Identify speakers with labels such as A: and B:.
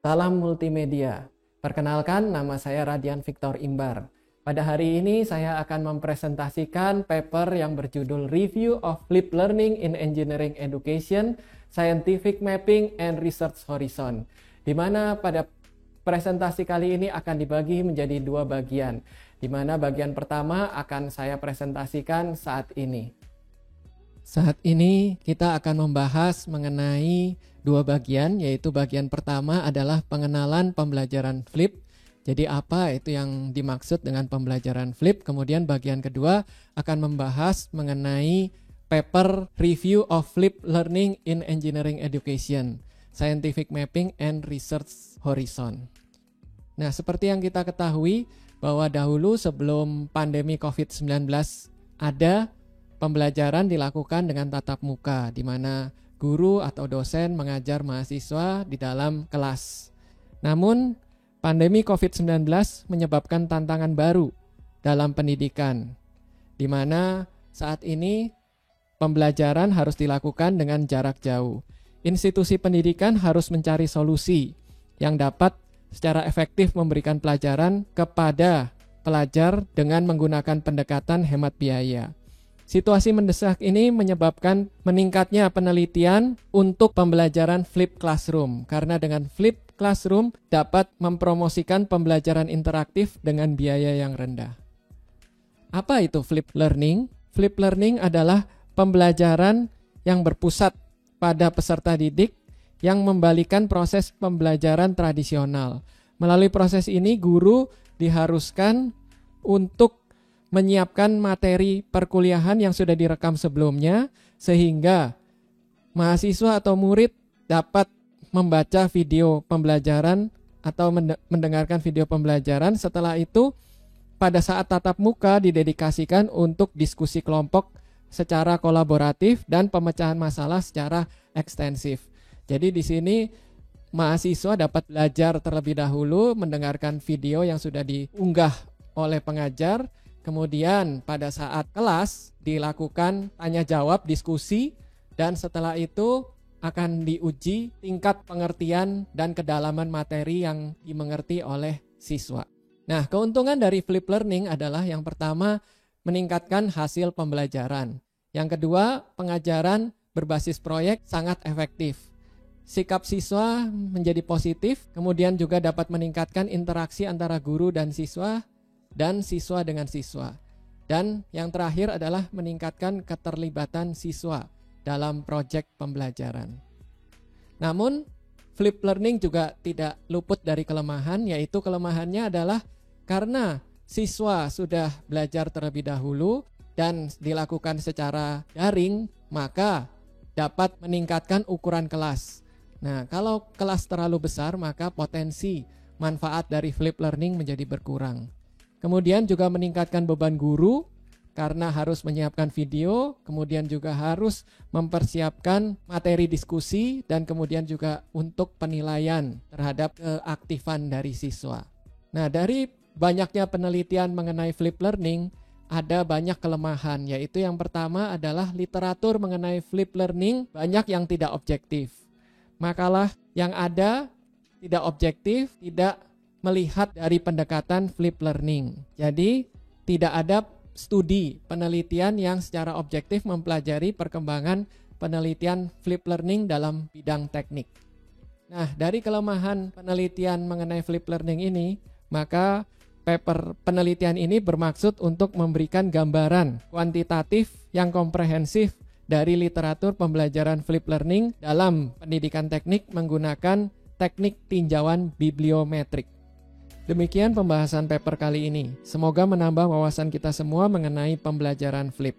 A: Salam multimedia. Perkenalkan, nama saya Radian Victor Imbar. Pada hari ini saya akan mempresentasikan paper yang berjudul Review of Flipped Learning in Engineering Education, Scientific Mapping and Research Horizon. Di mana pada presentasi kali ini akan dibagi menjadi dua bagian. Di mana bagian pertama akan saya presentasikan saat ini. Saat ini kita akan membahas mengenai dua bagian, yaitu bagian pertama adalah pengenalan pembelajaran flip. Jadi apa itu yang dimaksud dengan pembelajaran flip? Kemudian bagian kedua akan membahas mengenai paper Review of Flipped Learning in Engineering Education, Scientific Mapping and Research Horizon. Nah, seperti yang kita ketahui bahwa dahulu sebelum pandemi COVID-19 ada pembelajaran dilakukan dengan tatap muka, di mana guru atau dosen mengajar mahasiswa di dalam kelas. Namun, pandemi COVID-19 menyebabkan tantangan baru dalam pendidikan, di mana saat ini pembelajaran harus dilakukan dengan jarak jauh. Institusi pendidikan harus mencari solusi yang dapat secara efektif memberikan pelajaran kepada pelajar dengan menggunakan pendekatan hemat biaya. Situasi mendesak ini menyebabkan meningkatnya penelitian untuk pembelajaran flipped classroom, karena dengan flipped classroom dapat mempromosikan pembelajaran interaktif dengan biaya yang rendah. Apa itu flipped learning? Flipped learning adalah pembelajaran yang berpusat pada peserta didik yang membalikan proses pembelajaran tradisional. Melalui proses ini, guru diharuskan untuk menyiapkan materi perkuliahan yang sudah direkam sebelumnya, sehingga mahasiswa atau murid dapat membaca video pembelajaran atau mendengarkan video pembelajaran. Setelah itu, pada saat tatap muka didedikasikan untuk diskusi kelompok secara kolaboratif dan pemecahan masalah secara ekstensif. Jadi di sini mahasiswa dapat belajar terlebih dahulu mendengarkan video yang sudah diunggah oleh pengajar. Kemudian pada saat kelas dilakukan tanya jawab, diskusi, dan setelah itu akan diuji tingkat pengertian dan kedalaman materi yang dimengerti oleh siswa. Nah, keuntungan dari flipped learning adalah yang pertama, meningkatkan hasil pembelajaran. Yang kedua, pengajaran berbasis proyek sangat efektif. Sikap siswa menjadi positif, kemudian juga dapat meningkatkan interaksi antara guru dan siswa dengan siswa. Dan yang terakhir adalah meningkatkan keterlibatan siswa dalam proyek pembelajaran. Namun, flipped learning juga tidak luput dari kelemahan, yaitu kelemahannya adalah karena siswa sudah belajar terlebih dahulu dan dilakukan secara daring, maka dapat meningkatkan ukuran kelas. Nah, kalau kelas terlalu besar, maka potensi manfaat dari flipped learning menjadi berkurang. Kemudian juga meningkatkan beban guru karena harus menyiapkan video, kemudian juga harus mempersiapkan materi diskusi, dan kemudian juga untuk penilaian terhadap keaktifan dari siswa. Nah, dari banyaknya penelitian mengenai flipped learning, ada banyak kelemahan, yaitu yang pertama adalah literatur mengenai flipped learning banyak yang tidak objektif. Makalah yang ada tidak objektif, tidak melihat dari pendekatan flipped learning. Jadi tidak ada studi penelitian yang secara objektif mempelajari perkembangan penelitian flipped learning dalam bidang teknik. Nah, dari kelemahan penelitian mengenai flipped learning ini, maka paper penelitian ini bermaksud untuk memberikan gambaran kuantitatif yang komprehensif dari literatur pembelajaran flipped learning dalam pendidikan teknik menggunakan teknik tinjauan bibliometrik. Demikian pembahasan paper kali ini. Semoga menambah wawasan kita semua mengenai pembelajaran flip.